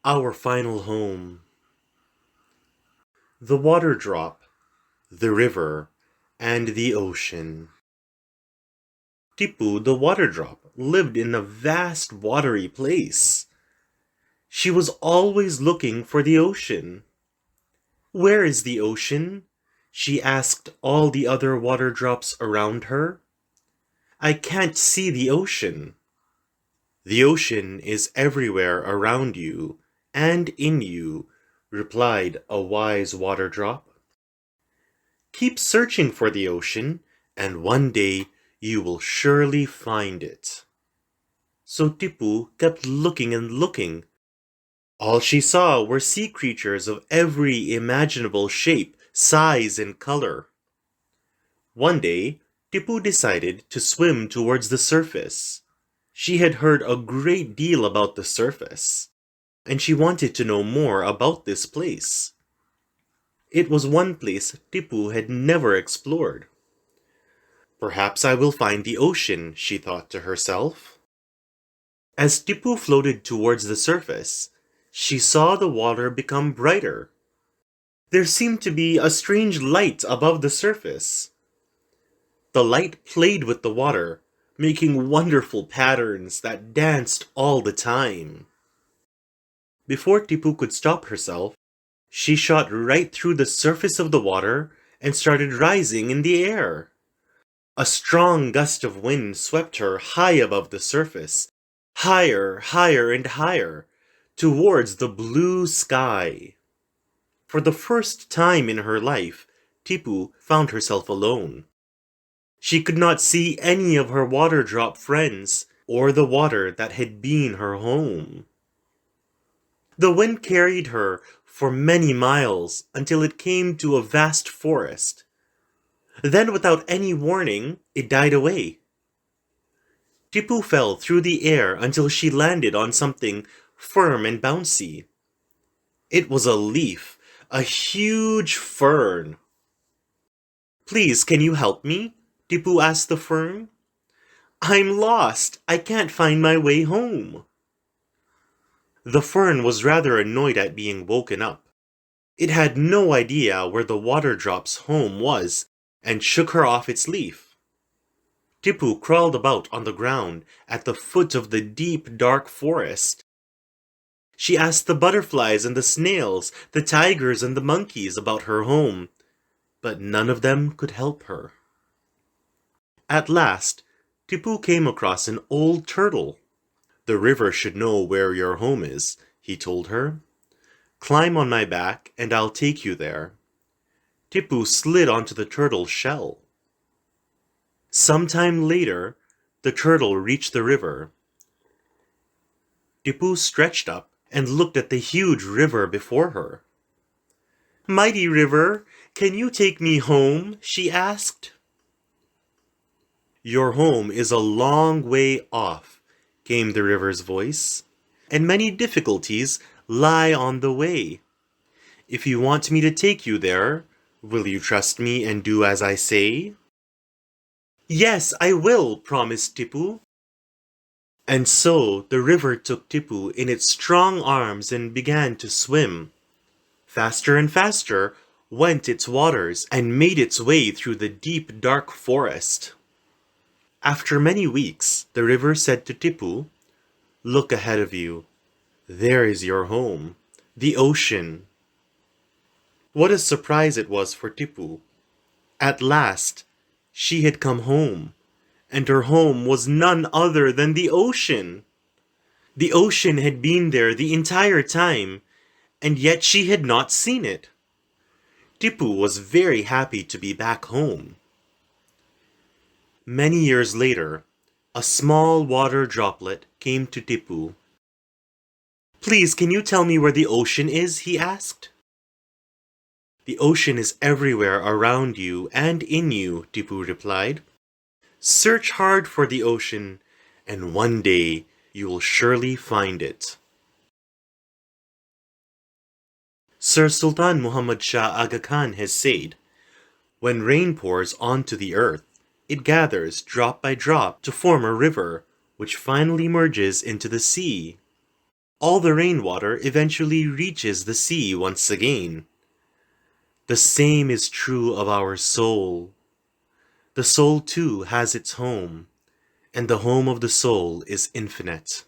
Our final home. The water drop, the river, and the ocean. Tipu, the water drop, lived in a vast watery place. She was always looking for the ocean. Where is the ocean? She asked all the other water drops around her. I can't see the ocean. The ocean is everywhere around you and in you, replied a wise water drop. Keep searching for the ocean, and one day you will surely find it. So Tipu kept looking and looking. All she saw were sea creatures of every imaginable shape, size, and color. One day, Tipu decided to swim towards the surface. She had heard a great deal about the surface, and she wanted to know more about this place. It was one place Tipu had never explored. Perhaps I will find the ocean, she thought to herself. As Tipu floated towards the surface, she saw the water become brighter. There seemed to be a strange light above the surface. The light played with the water, making wonderful patterns that danced all the time. Before Tipu could stop herself, she shot right through the surface of the water and started rising in the air. A strong gust of wind swept her high above the surface, higher, higher, and higher, towards the blue sky. For the first time in her life, Tipu found herself alone. She could not see any of her water drop friends or the water that had been her home. The wind carried her for many miles until it came to a vast forest. Then, without any warning, it died away. Tipu fell through the air until she landed on something firm and bouncy. It was a leaf, a huge fern. Please, can you help me? Tipu asked the fern. I'm lost. I can't find my way home. The fern was rather annoyed at being woken up. It had no idea where the water drop's home was and shook her off its leaf. Tipu crawled about on the ground at the foot of the deep, dark forest. She asked the butterflies and the snails, the tigers and the monkeys about her home, but none of them could help her. At last, Tipu came across an old turtle. The river should know where your home is, he told her. Climb on my back and I'll take you there. Tipu slid onto the turtle's shell. Some time later, the turtle reached the river. Tipu stretched up and looked at the huge river before her. Mighty river, can you take me home? She asked. Your home is a long way off, came the river's voice, and many difficulties lie on the way. If you want me to take you there, will you trust me and do as I say? Yes, I will, promised Tipu. And so the river took Tipu in its strong arms and began to swim. Faster and faster went its waters and made its way through the deep, dark forest. After many weeks, the river said to Tipu, Look ahead of you. There is your home, the ocean. What a surprise it was for Tipu. At last, she had come home, and her home was none other than the ocean. The ocean had been there the entire time, and yet she had not seen it. Tipu was very happy to be back home. Many years later, a small water droplet came to Tipu. Please, can you tell me where the ocean is? He asked. The ocean is everywhere around you and in you, Tipu replied. Search hard for the ocean, and one day you will surely find it. Sir Sultan Muhammad Shah Aga Khan has said, when rain pours onto the earth, it gathers drop by drop to form a river, which finally merges into the sea. all the rainwater eventually reaches the sea once again. The same is true of our soul. The soul too has its home, and the home of the soul is infinite.